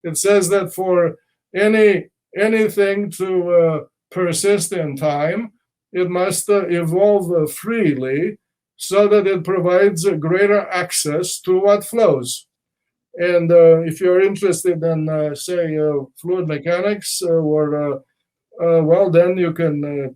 It says that for anything to persist in time, it must evolve freely so that it provides a greater access to what flows. And if you're interested in, say, fluid mechanics, well, then you can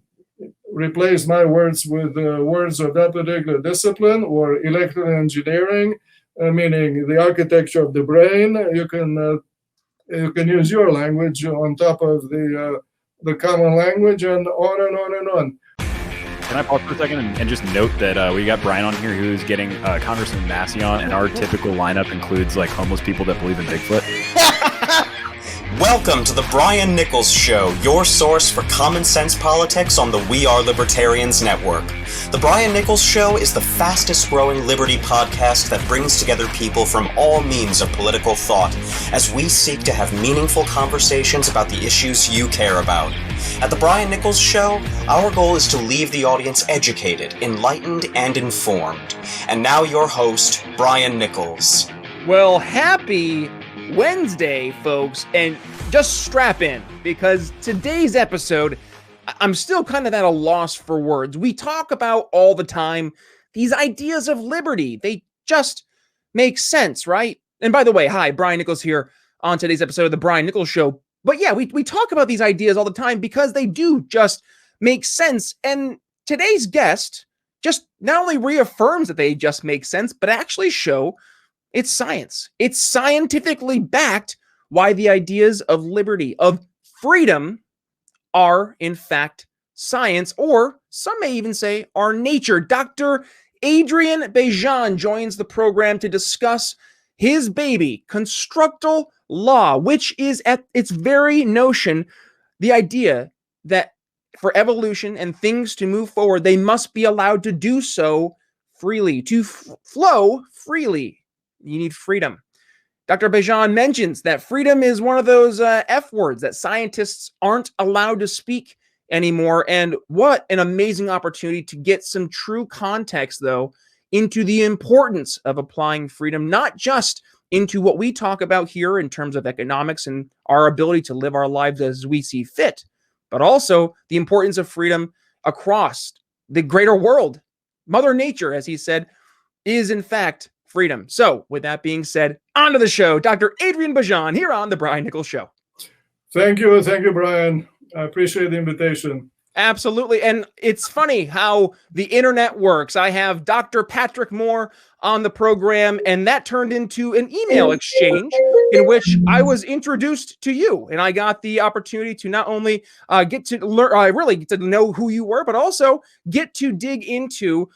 replace my words with words of that particular discipline, or electrical engineering, meaning the architecture of the brain. You can use your language on top of the common language, and on and on and on. Can I pause for a second and just note that we got Brian on here who's getting Congressman Massey on, and our typical lineup includes like homeless people that believe in Bigfoot. Welcome to the Brian Nichols Show, your source for common sense politics on the We Are Libertarians Network. The Brian Nichols Show is the fastest growing liberty podcast that brings together people from all means of political thought as we seek to have meaningful conversations about the issues you care about. At the Brian Nichols Show, our goal is to leave the audience educated, enlightened, and informed. And now your host, Brian Nichols. Well, happy Wednesday, folks, and just strap in, because today's episode, I'm still kind of at a loss for words. We talk about all the time these ideas of liberty. They just make sense, right? And by the way, hi, Brian Nichols here on today's episode of the Brian Nichols Show. But yeah, we talk about these ideas all the time because they do just make sense. And today's guest just not only reaffirms that they just make sense, but actually show it's science. It's scientifically backed why the ideas of liberty, of freedom, are in fact science, or some may even say are nature. Dr. Adrian Bejan joins the program to discuss his baby, constructal law, which is at its very notion the idea that for evolution and things to move forward, they must be allowed to do so freely, to flow freely. You need freedom. Dr. Bejan mentions that freedom is one of those F words that scientists aren't allowed to speak anymore. And what an amazing opportunity to get some true context, though, into the importance of applying freedom, not just into what we talk about here in terms of economics and our ability to live our lives as we see fit, but also the importance of freedom across the greater world. Mother Nature, as he said, is in fact freedom. So with that being said, on to the show, Dr. Adrian Bejan here on the Brian Nichols Show. Thank you, Brian. I appreciate the invitation. Absolutely. And it's funny how the internet works. I have Dr. Patrick Moore on the program, and that turned into an email exchange in which I was introduced to you. And I got the opportunity to not only get to learn, really get to know who you were, but also get to dig into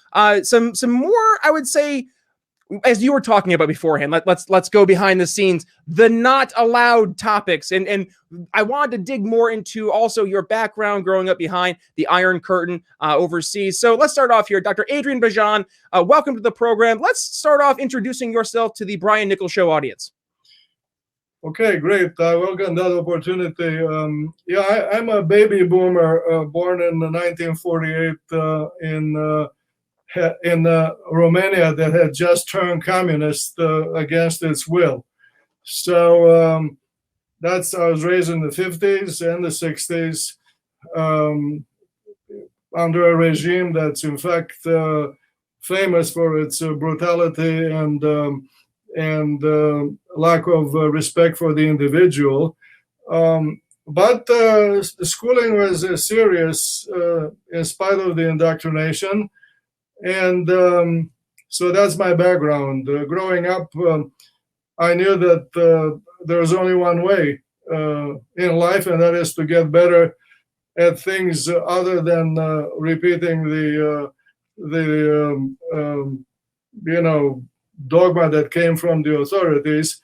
some more, I would say, as you were talking about beforehand, let's go behind the scenes, the not allowed topics. And I wanted to dig more into also your background growing up behind the Iron Curtain overseas. So let's start off here. Dr. Adrian Bejan, welcome to the program. Let's start off introducing yourself to the Brian Nichols Show audience. Okay, great. I welcome that opportunity. I'm a baby boomer born in 1948 in Romania that had just turned communist against its will. So I was raised in the 50s and the 60s under a regime that's in fact famous for its brutality and lack of respect for the individual. But the schooling was serious in spite of the indoctrination. And so that's my background. Growing up, I knew that there was only one way in life, and that is to get better at things other than repeating the dogma that came from the authorities.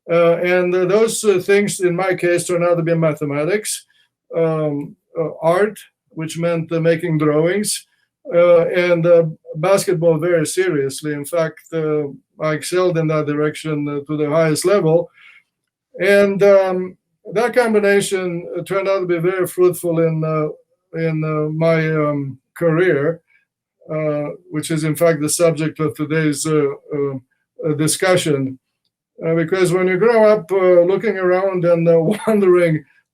And those things, in my case, turned out to be mathematics, art, which meant making drawings, and basketball very seriously. In fact, I excelled in that direction to the highest level. And that combination turned out to be very fruitful in my career, which is in fact the subject of today's discussion. Because when you grow up looking around and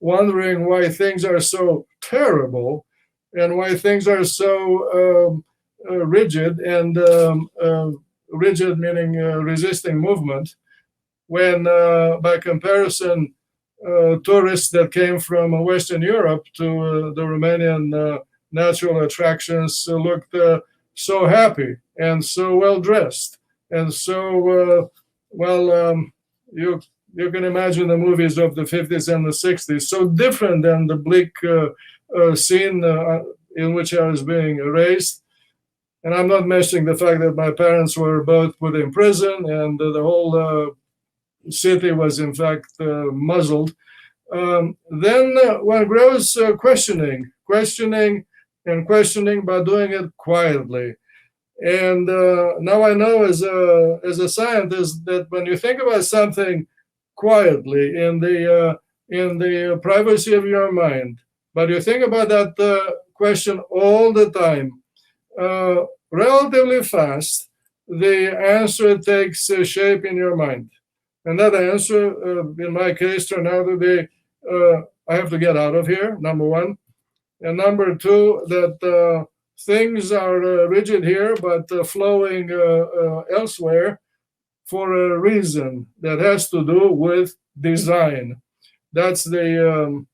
wondering why things are so terrible and why things are so rigid, and rigid meaning resisting movement, when by comparison tourists that came from Western Europe to the Romanian natural attractions looked so happy and so well dressed and so you can imagine the movies of the 50s and the 60s, so different than the bleak scene in which I was being raised. And I'm not mentioning the fact that my parents were both put in prison and the whole city was in fact muzzled. Then one grows questioning, but doing it quietly. And now I know as a scientist that when you think about something quietly in the privacy of your mind, but you think about that question all the time, relatively fast, the answer takes shape in your mind. And that answer, in my case, turned out to be, I have to get out of here, number one. And number two, that things are rigid here, but flowing elsewhere for a reason that has to do with design. That's the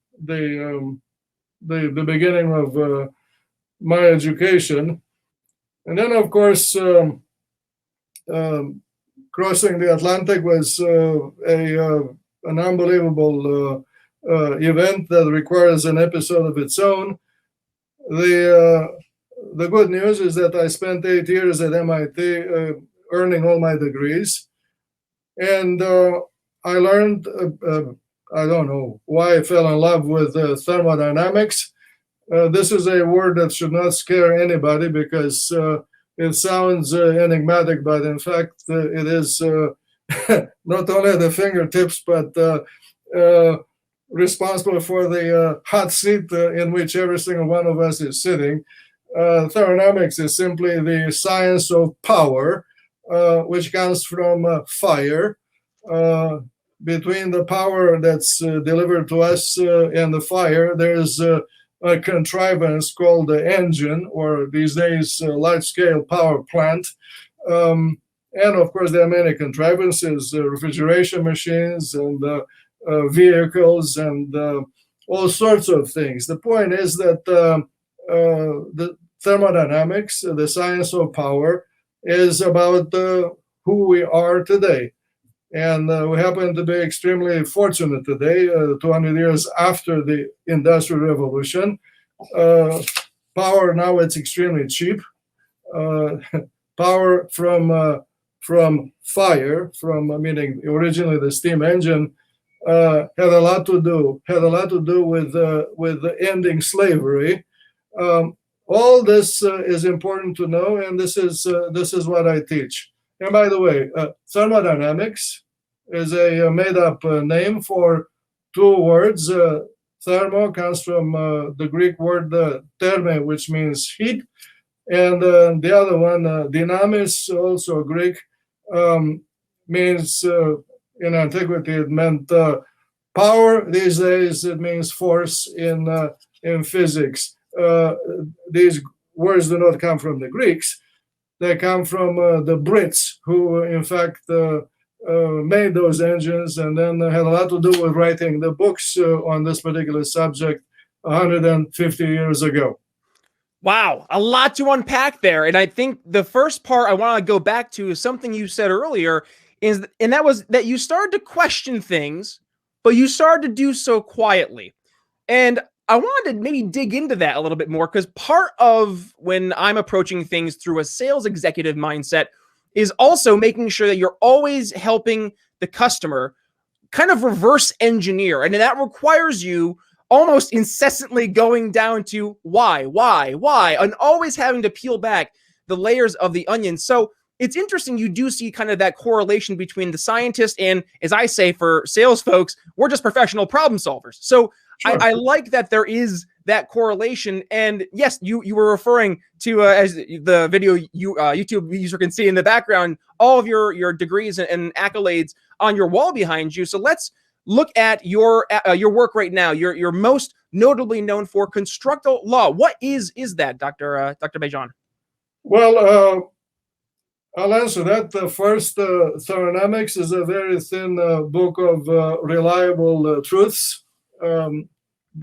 beginning of my education. And then, of course, crossing the Atlantic was an unbelievable event that requires an episode of its own. The good news is that I spent 8 years at MIT earning all my degrees. And I learned, I don't know why I fell in love with thermodynamics. This is a word that should not scare anybody because it sounds enigmatic, but in fact, it is not only at the fingertips, but responsible for the hot seat in which every single one of us is sitting. Thermodynamics is simply the science of power, which comes from fire. Between the power that's delivered to us and the fire, there's a contrivance called the engine, or these days large-scale power plant. And of course, there are many contrivances, refrigeration machines and vehicles and all sorts of things. The point is that the thermodynamics, the science of power, is about who we are today. And we happen to be extremely fortunate today, 200 years after the Industrial Revolution. Power now, it's extremely cheap. Power from fire, meaning originally the steam engine, had a lot to do with ending slavery. All this is important to know, and this is what I teach. And by the way, thermodynamics is a made-up name for two words. Thermo comes from the Greek word therme, which means heat, and the other one, dynamis, also Greek, means in antiquity it meant power. These days it means force in physics. These words do not come from the Greeks. They come from the Brits, who in fact made those engines and then had a lot to do with writing the books on this particular subject 150 years ago. Wow, a lot to unpack there. And I think the first part I want to go back to is something you said earlier, and that was that you started to question things, but you started to do so quietly. And I wanted to maybe dig into that a little bit more, because part of when I'm approaching things through a sales executive mindset is also making sure that you're always helping the customer kind of reverse engineer. And that requires you almost incessantly going down to why, and always having to peel back the layers of the onion. So it's interesting you do see kind of that correlation between the scientist and, as I say for sales folks, we're just professional problem solvers. So sure. I like that there is that correlation. And yes, you were referring to as the video YouTube user can see in the background, all of your degrees and accolades on your wall behind you. So let's look at your work right now. You're most notably known for constructal law. What is that, Dr. Bejan? Well, I'll answer that. The first, thermodynamics is a very thin book of reliable truths. There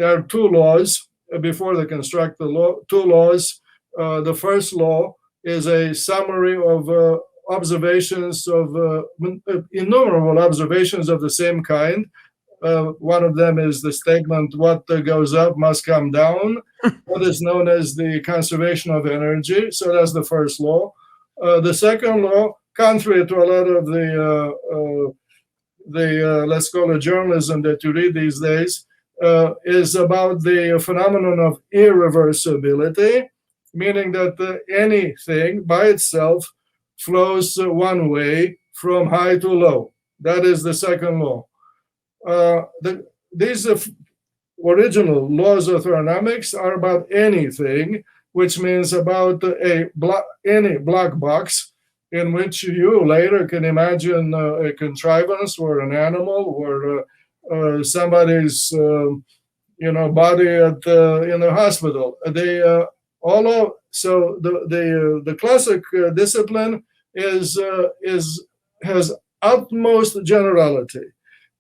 are two laws before the constructal law. Two laws. The first law is a summary of observations of innumerable observations of the same kind. One of them is the statement, what goes up must come down. What is known as the conservation of energy. So that's the first law. The second law, contrary to a lot of the let's call it journalism that you read these days, is about the phenomenon of irreversibility, meaning that anything by itself flows one way from high to low. That is the second law. These original laws of thermodynamics are about anything, which means about any black box in which you later can imagine a contrivance or an animal or somebody's body in the hospital. So the classic discipline has utmost generality.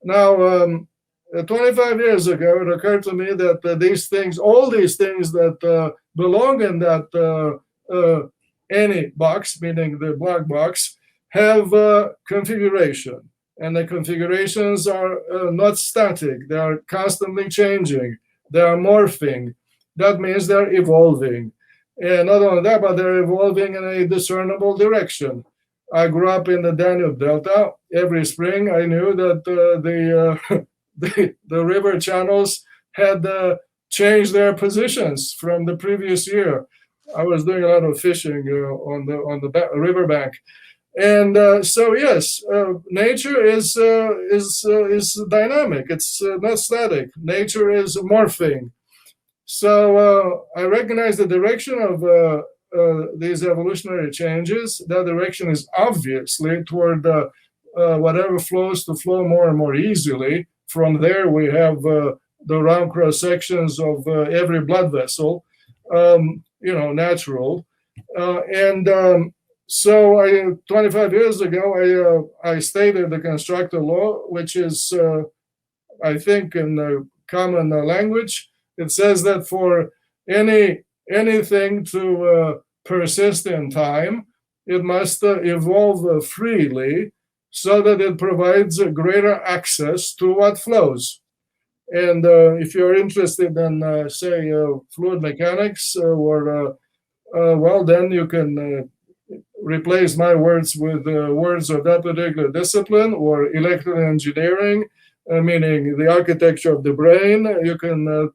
Now, 25 years ago, it occurred to me that all these things that belong in that any box, meaning the black box, have configuration. And the configurations are not static. They are constantly changing. They are morphing. That means they're evolving. And not only that, but they're evolving in a discernible direction. I grew up in the Danube Delta. Every spring, I knew that the river channels had changed their positions from the previous year. I was doing a lot of fishing on the riverbank, and so yes, nature is dynamic. It's not static. Nature is morphing. So I recognize the direction of these evolutionary changes. That direction is obviously toward whatever flows to flow more and more easily. From there, we have the round cross sections of every blood vessel, natural. So 25 years ago, I stated the constructor law, which is, I think, in the common language, it says that for anything to persist in time, it must evolve freely so that it provides a greater access to what flows. And if you're interested in, say, fluid mechanics, then you can replace my words with words of that particular discipline, or electrical engineering, meaning the architecture of the brain. You can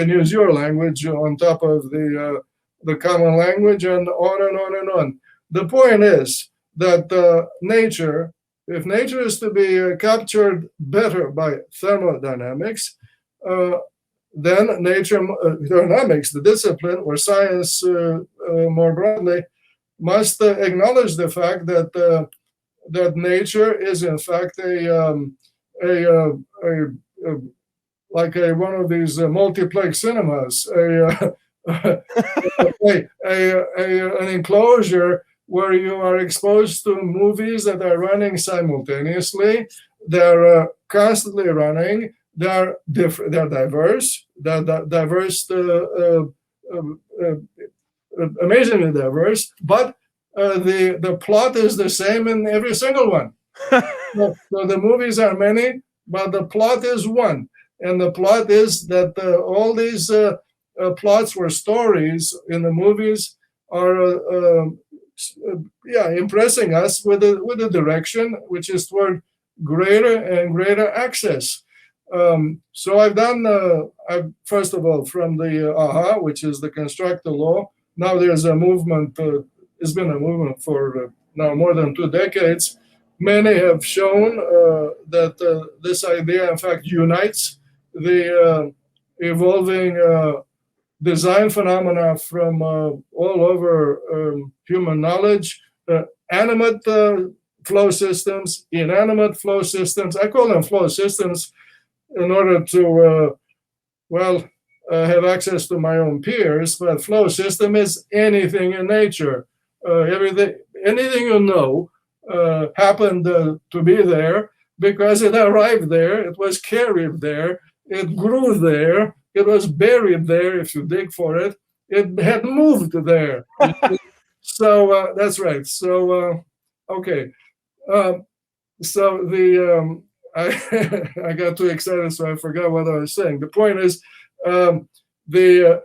use your language on top of the common language, and on and on and on. The point is that if nature is to be captured better by thermodynamics, then thermodynamics, the discipline, or science more broadly, must acknowledge the fact that nature is in fact one of these multiplex cinemas, an enclosure where you are exposed to movies that are running simultaneously. They're constantly running. They're diverse. Amazingly diverse. But the plot is the same in every single one. So the movies are many, but the plot is one. And the plot is that all these plots or stories in the movies are impressing us with a direction which is toward greater and greater access. So I've done, first of all, from the AHA, which is the constructor law. Now there's a movement, it's been a movement for now more than 2 decades. Many have shown that this idea, in fact, unites the evolving design phenomena from all over human knowledge, animate flow systems, inanimate flow systems. I call them flow systems in order to, have access to my own peers, but flow system is anything in nature. Anything you know happened to be there because it arrived there, it was carried there, it grew there, it was buried there if you dig for it, it had moved there. So that's right. So, okay. I got too excited, so I forgot what I was saying. The point is, the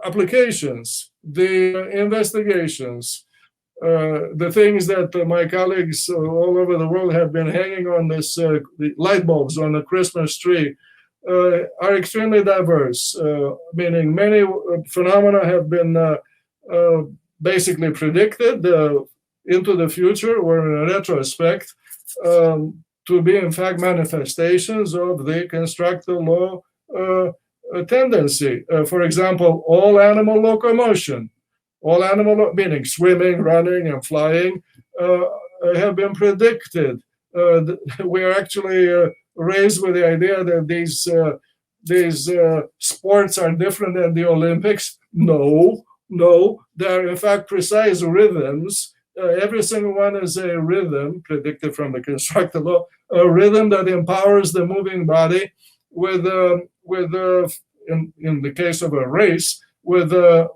applications, the investigations, the things that my colleagues all over the world have been hanging on this the light bulbs on the Christmas tree are extremely diverse, meaning many phenomena have been basically predicted into the for or in retrospect to be in fact manifestations of the constructive law tendency. For example, all animal locomotion, meaning swimming, running, and flying, have been predicted. We are actually raised with the idea that these sports are different than the Olympics. No, they're in fact precise rhythms. Every single one is a rhythm predicted from the constructive law, a rhythm that empowers the moving body with in the case of a race, with a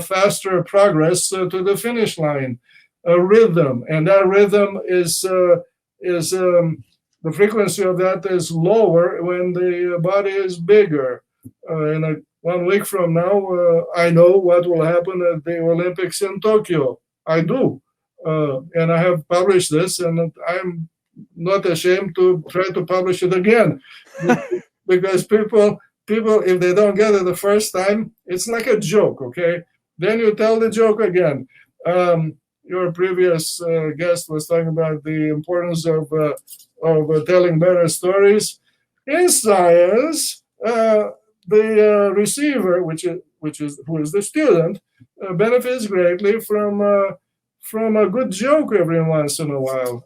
faster progress to the finish line, a rhythm, and that rhythm is the frequency of that is lower when the body is bigger. In 1 week from now, I know what will happen at the Olympics in Tokyo. I do, and I have published this, and I'm not ashamed to try to publish it again, because people, if they don't get it the first time, it's like a joke, okay? Then you tell the joke again. Your previous guest was talking about the importance of telling better stories. In science, the receiver, who is the student, benefits greatly from a good joke every once in a while.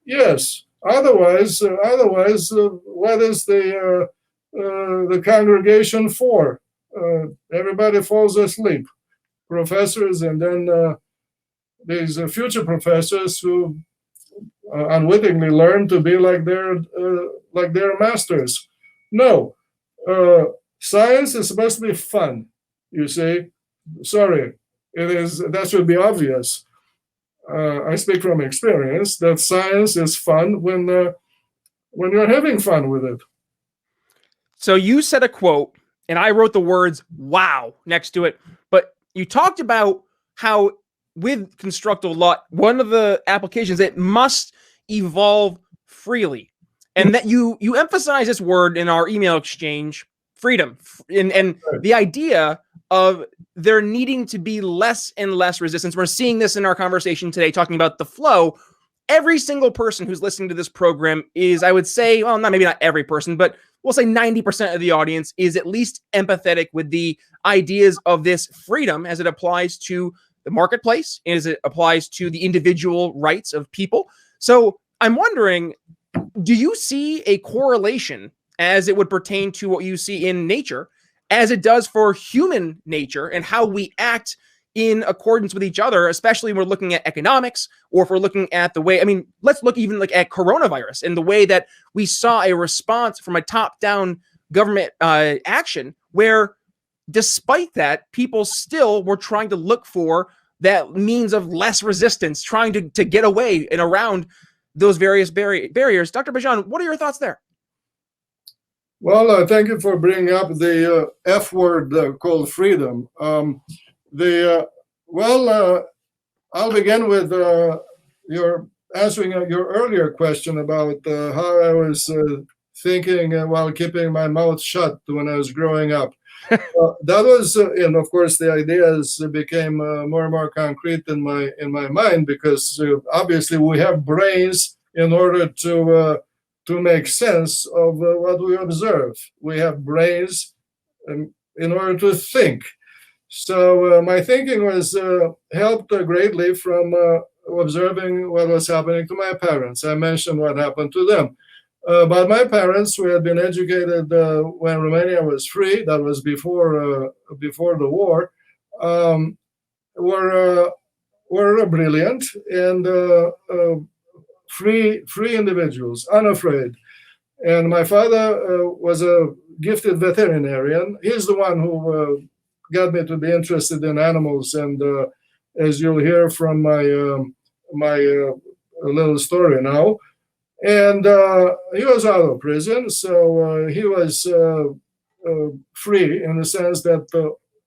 Yes. Otherwise, what is the congregation for? Everybody falls asleep. Professors, and then these future professors who unwittingly learn to be like their masters. No, science is supposed to be fun. You see, sorry, it is. That should be obvious. I speak from experience that science is fun when you're having fun with it. So you said a quote, and I wrote the words "wow" next to it. But you talked about how with constructive law, one of the applications, it must evolve freely, and that you emphasize this word in our email exchange, freedom, and the idea of there needing to be less and less resistance. We're seeing this in our conversation today, talking about the flow. Every single person who's listening to this program is, I would say, well, maybe not every person, but we'll say 90% of the audience is at least empathetic with the ideas of this freedom as it applies to the marketplace, as it applies to the individual rights of people. So I'm wondering, do you see a correlation as it would pertain to what you see in nature as it does for human nature and how we act in accordance with each other, especially when we're looking at economics, or if we're looking at the way, let's look even like at coronavirus and the way that we saw a response from a top-down government action where despite that, people still were trying to look for that means of less resistance, trying to get away and around those various barriers. Dr. Bejan, what are your thoughts there? Well, thank you for bringing up the F word called freedom. I'll begin with your answering your earlier question about how I was thinking while keeping my mouth shut when I was growing up. That was, and of course, the ideas became more and more concrete in my mind, because obviously we have brains in order to to make sense of what we observe. We have brains in order to think. So my thinking was helped greatly from observing what was happening to my parents. I mentioned what happened to them. But my parents, who had been educated when Romania was free, that was before the war, were brilliant and free individuals, unafraid. And my father was a gifted veterinarian. He's the one who got me to be interested in animals. And as you'll hear from my little story now, and he was out of prison, so he was free in the sense that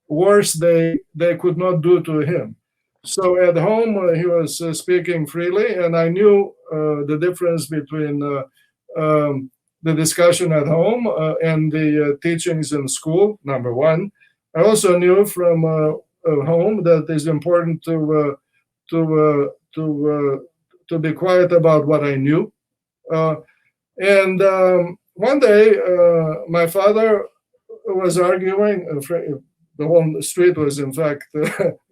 worse they could not do to him. So at home he was speaking freely, and I knew the difference between the discussion at home and the teachings in school. Number one, I also knew from home that it's important to be quiet about what I knew. And one day, my father was arguing. The whole street was, in fact,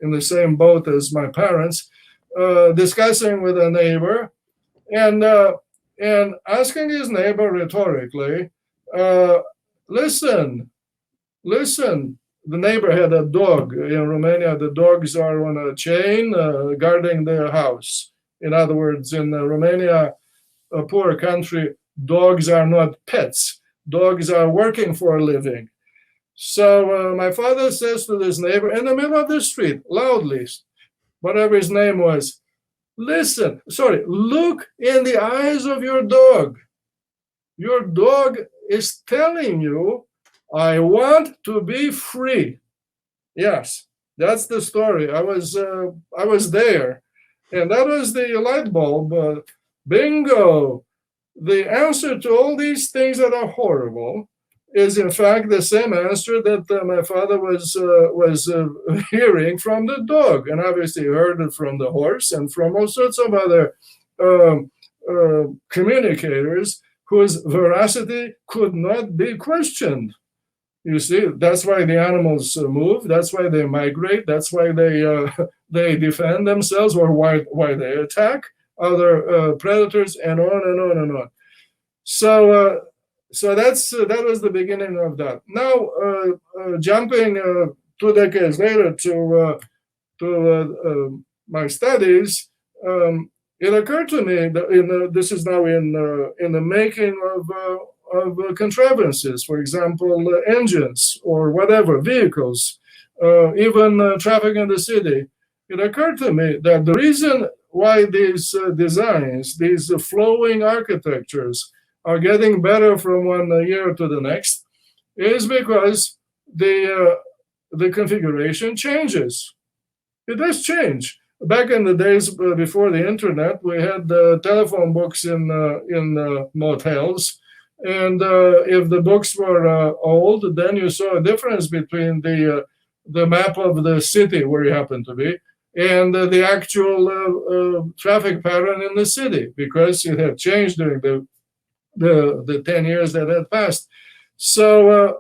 in the same boat as my parents, discussing with a neighbor, and asking his neighbor rhetorically, listen. The neighbor had a dog. In Romania, the dogs are on a chain guarding their house. In other words, in Romania, a poor country, dogs are not pets. Dogs are working for a living. So my father says to this neighbor in the middle of the street, loudly, whatever his name was, look in the eyes of your dog. Your dog is telling you, I want to be free. Yes, that's the story. I was there. And that was the light bulb. Bingo! The answer to all these things that are horrible is, in fact, the same answer that my father was hearing from the dog, and obviously heard it from the horse and from all sorts of other communicators whose veracity could not be questioned. You see, that's why the animals move. That's why they migrate. That's why they defend themselves, or why they attack other predators, and on and on and on. So that was the beginning of that. Now, jumping 2 decades later to my studies, it occurred to me that this is now in the making of contrivances, for example, engines or whatever, vehicles, even traffic in the city. It occurred to me that the reason why these designs, these flowing architectures are getting better from one year to the next is because the configuration changes. It does change. Back in the days before the internet, we had telephone books in motels. And if the books were old, then you saw a difference between the map of the city where you happen to be and the actual traffic pattern in the city, because it had changed during the 10 years that had passed. So,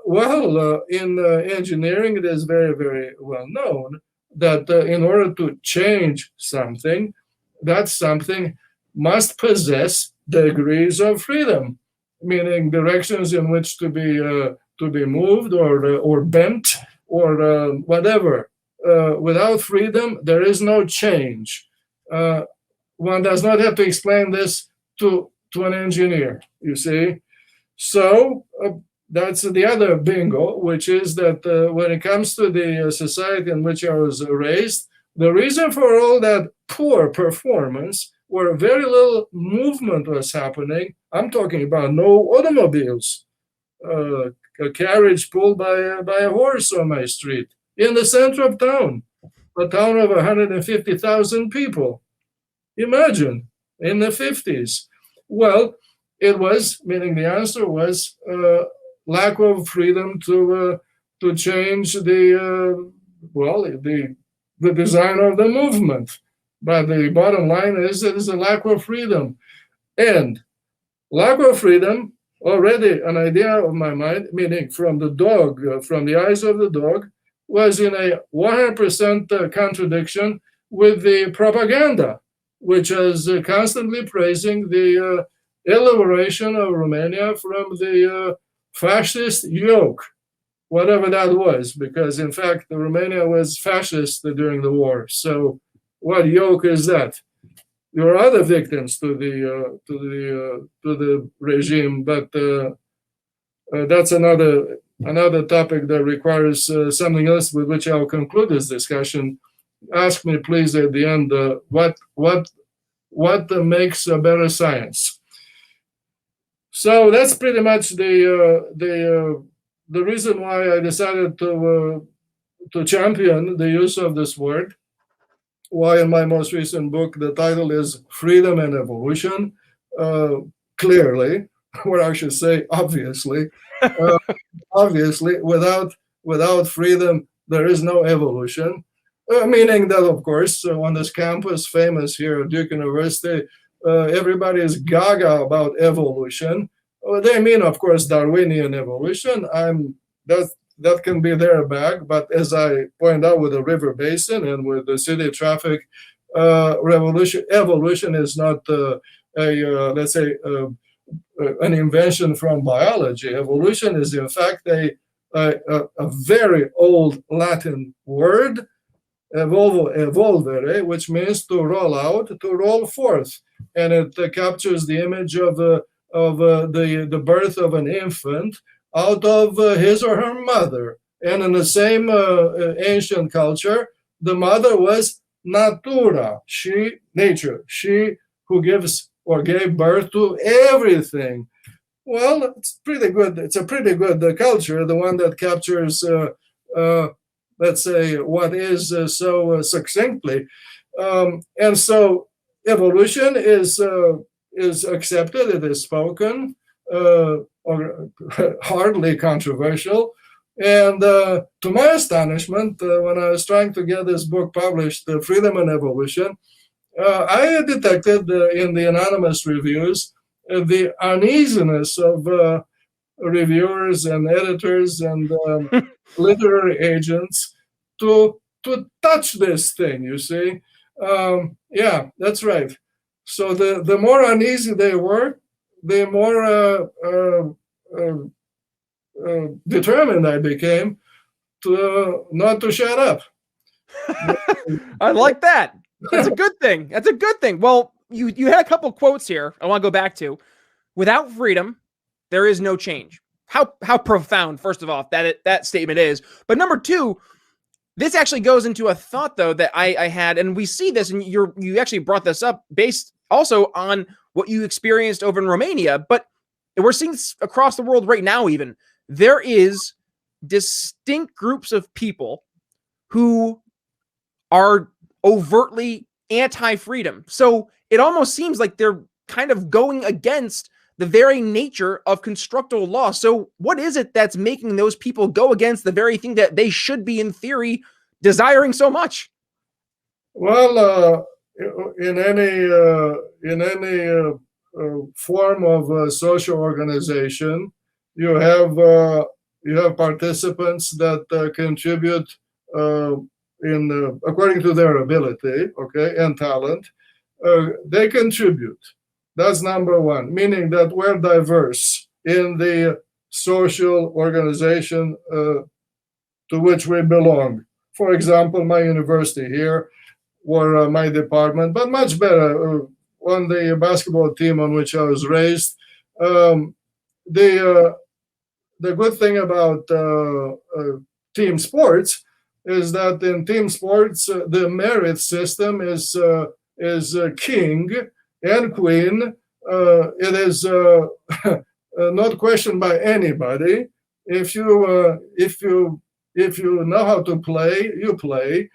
in engineering, it is very, very well known that in order to change something, that something must possess degrees of freedom, meaning directions in which to be moved or bent or whatever. Without freedom, there is no change. One does not have to explain this to an engineer, you see. So that's the other bingo, which is that when it comes to the society in which I was raised, the reason for all that poor performance, where very little movement was happening, I'm talking about no automobiles, a carriage pulled by a horse on my street, in the center of town, a town of 150,000 people. Imagine, in the 50s. Well, it was, meaning the answer was lack of freedom to change the design of the movement. But the bottom line is it is a lack of freedom. And Lack of freedom, already an idea of my mind, meaning from the dog, from the eyes of the dog, was in a 100% contradiction with the propaganda, which is constantly praising the liberation of Romania from the fascist yoke, whatever that was, because in fact, Romania was fascist during the war. So what yoke is that? There are other victims to the regime, but that's another topic that requires something else, with which I'll conclude this discussion. Ask me, please, at the end, what makes a better science. So that's pretty much the reason why I decided to champion the use of this word. Why in my most recent book, the title is Freedom and Evolution, clearly, or I should say, obviously. Obviously, without freedom, there is no evolution. Meaning that, of course, on this campus, famous here at Duke University, everybody is gaga about evolution. They mean, of course, Darwinian evolution. That can be their bag, but as I point out with the river basin and with the city traffic, evolution is not let's say, an invention from biology. Evolution is, in fact, a very old Latin word, evolvere, which means to roll out, to roll forth, and it captures the image of the birth of an infant out of his or her mother. And in the same ancient culture, the mother was natura, nature, she who gives or gave birth to everything. Well, it's pretty good. It's a pretty good culture, the one that captures, let's say, what is so succinctly. And so evolution is accepted, it is spoken, or hardly controversial. And to my astonishment, when I was trying to get this book published, Freedom and Evolution, I detected in the anonymous reviews the uneasiness of reviewers and editors and literary agents to touch this thing, you see. Yeah, that's right. So the more uneasy they were, the more determined I became to not to shut up. I like that. That's a good thing. That's a good thing. Well, you had a couple quotes here I want to go back to. Without freedom, there is no change. How profound, first of all, that statement is. But number two, this actually goes into a thought, though, that I had, and we see this, and you actually brought this up based also on what you experienced over in Romania, but we're seeing this across the world right now even. There is distinct groups of people who are overtly anti-freedom. So it almost seems like they're kind of going against the very nature of constructal law. So what is it that's making those people go against the very thing that they should be, in theory, desiring so much? Well, in any form of social organization, you have participants that contribute according to their ability, okay, and talent. They contribute. That's number one, meaning that we're diverse in the social organization to which we belong. For example, my university here, or my department, but much better, on the basketball team on which I was raised. The good thing about team sports is that in team sports, the merit system is king and queen. It is not questioned by anybody. If you know how to play, you play.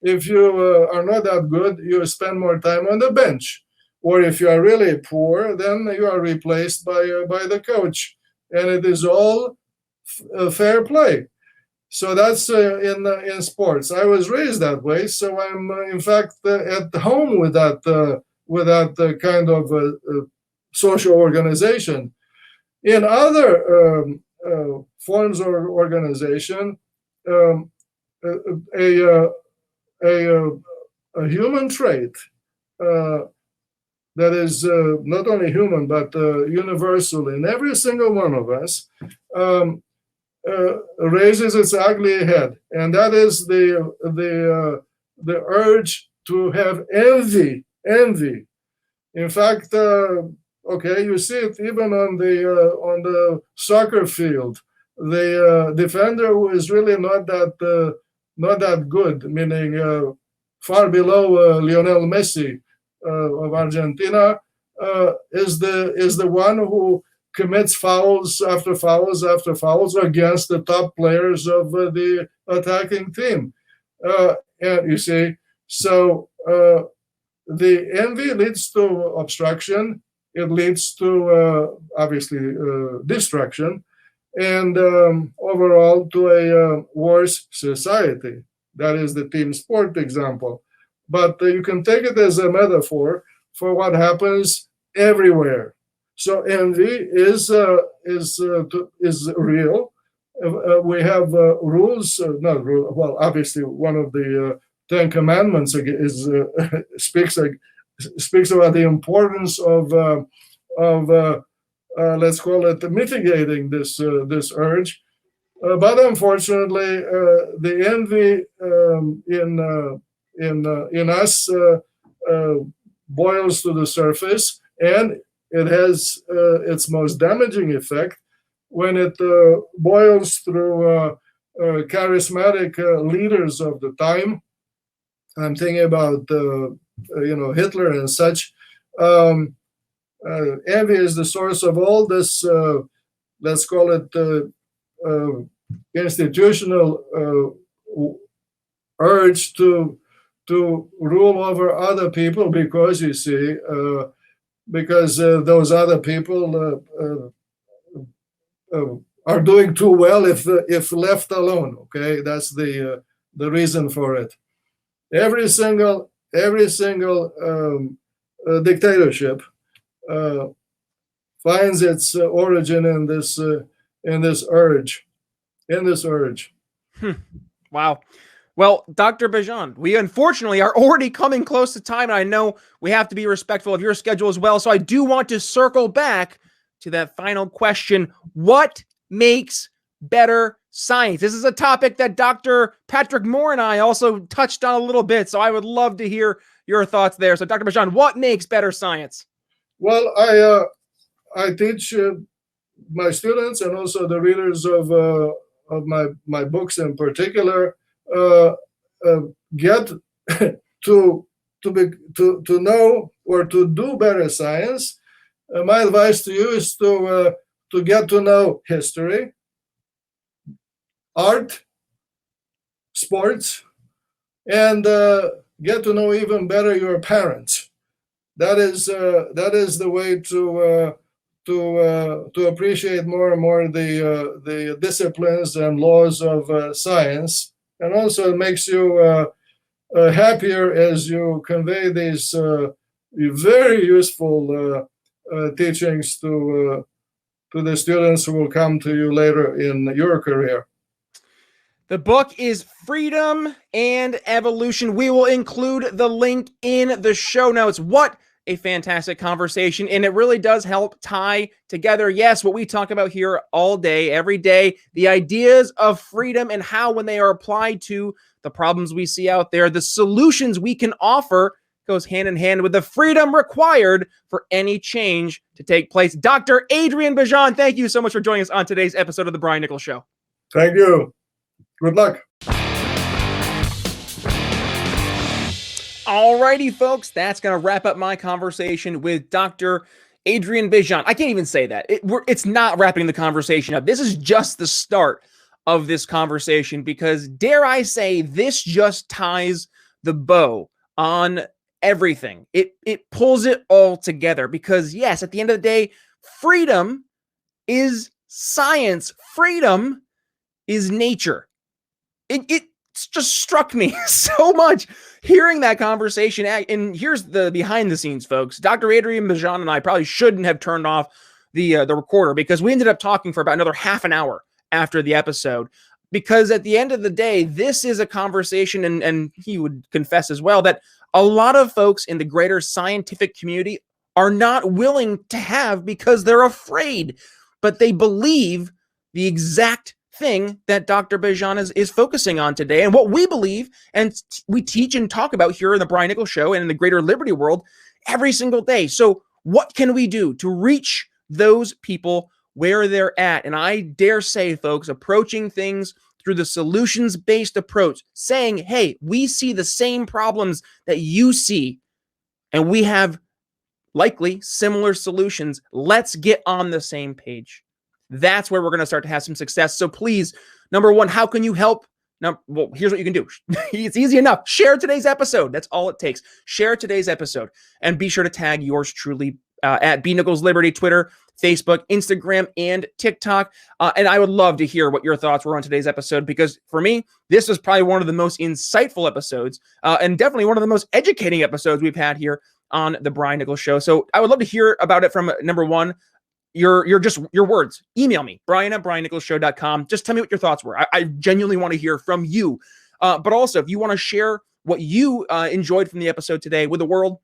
If you are not that good, you spend more time on the bench. Or if you are really poor, then you are replaced by the coach. And it is all fair play. So that's in sports. I was raised that way, so I'm in fact at home with that kind of social organization. In other forms of organization, a human trait that is not only human but universal in every single one of us raises its ugly head, and that is the urge to have envy. In fact, okay, you see it even on the soccer field. The defender who is really not that good, meaning far below Lionel Messi of Argentina, is the one who commits fouls after fouls after fouls against the top players of the attacking team. And you see, so the envy leads to obstruction. It leads to obviously destruction, and overall to a worse society. That is the team sport example. But you can take it as a metaphor for what happens everywhere. So envy is real. We have rules. Not rule. Well, obviously, one of the Ten Commandments is speaks about the importance of let's call it mitigating this urge. But unfortunately, the envy in us boils to the surface, and it has its most damaging effect when it boils through charismatic leaders of the time. I'm thinking about Hitler and such. Envy is the source of all this. Let's call it institutional urge to rule over other people, because you see, because those other people are doing too well if left alone. Okay, that's the reason for it. Every single dictatorship finds its origin in this urge. Wow. Well, Dr. Bejan, we unfortunately are already coming close to time, and I know we have to be respectful of your schedule as well. So I do want to circle back to that final question. What makes better science? This is a topic that Dr. Patrick Moore and I also touched on a little bit, so I would love to hear your thoughts there. So Dr. Bejan, what makes better science? Well, I teach my students and also the readers of my books in particular get to know or to do better science. My advice to you is to get to know history, art, sports, and get to know even better your parents. That is the way to appreciate more and more the disciplines and laws of science, and also it makes you happier as you convey these very useful teachings to the students who will come to you later in your career. The book is Freedom and Evolution. We will include the link in the show notes. What a fantastic conversation, and it really does help tie together, yes, what we talk about here all day, every day, the ideas of freedom and how, when they are applied to the problems we see out there, the solutions we can offer goes hand in hand with the freedom required for any change to take place. Dr. Adrian Bejan, thank you so much for joining us on today's episode of The Brian Nichols Show. Thank you. Good luck. Alrighty, folks, that's going to wrap up my conversation with Dr. Adrian Bejan. I can't even say that. It's not wrapping the conversation up. This is just the start of this conversation because, dare I say, this just ties the bow on everything. It pulls it all together because, yes, at the end of the day, freedom is science. Freedom is nature. It just struck me so much. hearing that conversation, and here's the behind the scenes, folks. Dr. Adrian Bejan and I probably shouldn't have turned off the recorder, because we ended up talking for about another half an hour after the episode. Because at the end of the day, this is a conversation, and he would confess as well, that a lot of folks in the greater scientific community are not willing to have, because they're afraid, but they believe the exact thing that Dr. Bejan is focusing on today, and what we believe and we teach and talk about here in the Brian Nichols Show and in the greater liberty world every single day. So what can we do to reach those people where they're at? And I dare say, folks, approaching things through the solutions-based approach, saying, hey, we see the same problems that you see, and we have likely similar solutions. Let's get on the same page. That's where we're going to start to have some success. So please, number one, how can you help? Now, well, here's what you can do. It's easy enough. Share today's episode. That's all it takes. Share today's episode, and be sure to tag yours truly at B Nichols Liberty, Twitter, Facebook, Instagram, and TikTok. And I would love to hear what your thoughts were on today's episode, because for me, this was probably one of the most insightful episodes, and definitely one of the most educating episodes we've had here on the Brian Nichols Show. So I would love to hear about it from number one, your words. Email me, brian@briannicholsshow.com. Just tell me what your thoughts were. I genuinely want to hear from you. But also, if you want to share what you enjoyed from the episode today with the world,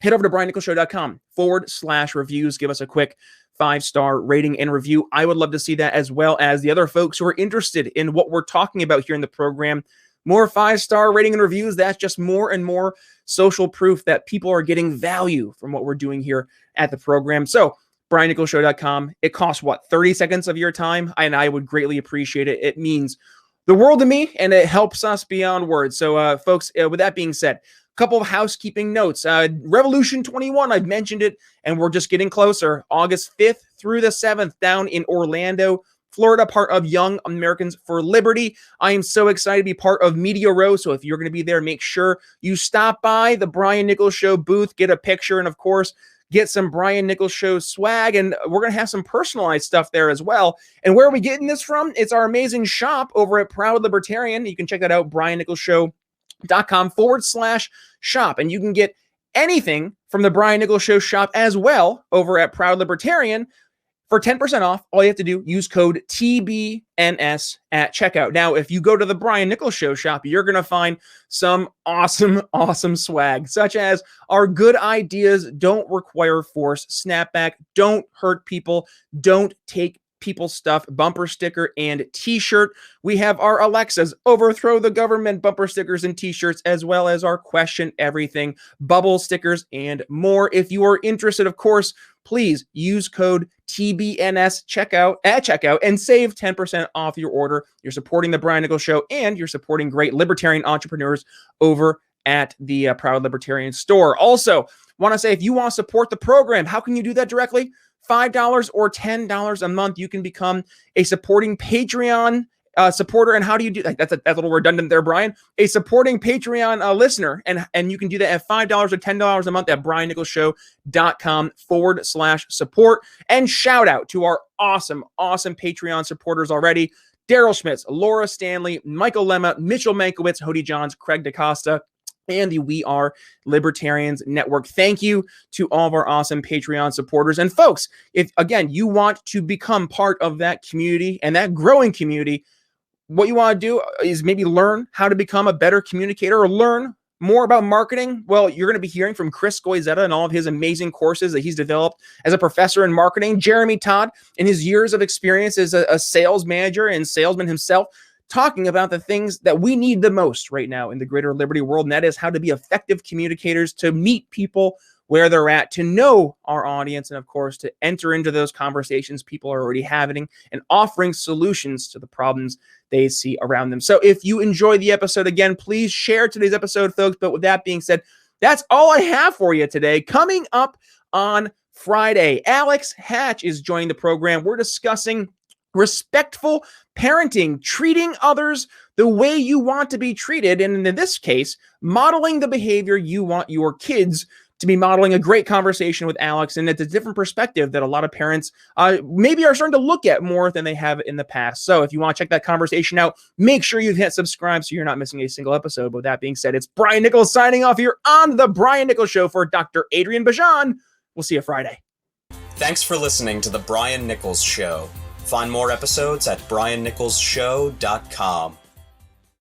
head over to briannicholsshow.com/reviews. Give us a quick 5-star rating and review. I would love to see that, as well as the other folks who are interested in what we're talking about here in the program. More 5-star rating and reviews. That's just more and more social proof that people are getting value from what we're doing here at the program. So briannicholsshow.com. It costs what, 30 seconds of your time? And I would greatly appreciate it. It means the world to me, and it helps us beyond words. So folks, with that being said, a couple of housekeeping notes. Revolution 21, I've mentioned it, and we're just getting closer. August 5th through the 7th down in Orlando, Florida, part of Young Americans for Liberty. I am so excited to be part of Media Row. So if you're going to be there, make sure you stop by the Brian Nichols Show booth, get a picture, and of course, get some Brian Nichols Show swag. And we're going to have some personalized stuff there as well. And where are we getting this from? It's our amazing shop over at Proud Libertarian. You can check that out, briannicholsshow.com/shop. And you can get anything from the Brian Nichols Show shop as well over at Proud Libertarian. For 10% off, all you have to do, use code TBNS at checkout. Now, if you go to the Brian Nichols Show shop, you're going to find some awesome swag, such as our good ideas don't require force snapback, don't hurt people, don't take people stuff bumper sticker and t-shirt. We have our Alexas overthrow the government bumper stickers and t-shirts, as well as our question everything bubble stickers and more. If you are interested, of course, please use code TBNS at checkout and save 10% off your order. You're supporting the Brian Nichols Show, and you're supporting great libertarian entrepreneurs over at the Proud Libertarian store. Also, want to say, if you want to support the program, how can you do that directly? $5 or $10 a month. You can become a supporting Patreon supporter. And how do you do that? That's a little redundant there, Brian. A supporting Patreon listener. And you can do that at $5 or $10 a month at briannicholsshow.com/support. And shout out to our awesome Patreon supporters already: Daryl Schmitz, Laura Stanley, Michael Lemma, Mitchell Mankiewicz, Hody Johns, Craig DaCosta, and the We Are Libertarians Network. Thank you to all of our awesome Patreon supporters. And folks, if, again, you want to become part of that community and that growing community, what you want to do is maybe learn how to become a better communicator or learn more about marketing. Well, you're going to be hearing from Chris Goizetta and all of his amazing courses that he's developed as a professor in marketing. Jeremy Todd, in his years of experience as a sales manager and salesman himself, talking about the things that we need the most right now in the greater liberty world, and that is how to be effective communicators, to meet people where they're at, to know our audience, and of course, to enter into those conversations people are already having and offering solutions to the problems they see around them. So if you enjoy the episode, again, please share today's episode, folks. But with that being said, that's all I have for you today. Coming up on Friday, Alex Hatch is joining the program. We're discussing respectful parenting, treating others the way you want to be treated, and in this case, modeling the behavior you want your kids to be modeling a great conversation with Alex, and it's a different perspective that a lot of parents maybe are starting to look at more than they have in the past. So if you want to check that conversation out, make sure you hit subscribe so you're not missing a single episode. But with that being said, it's Brian Nichols signing off here on The Brian Nichols Show for Dr. Adrian Bejan. We'll see you Friday. Thanks for listening to The Brian Nichols Show. Find more episodes at briannicholsshow.com.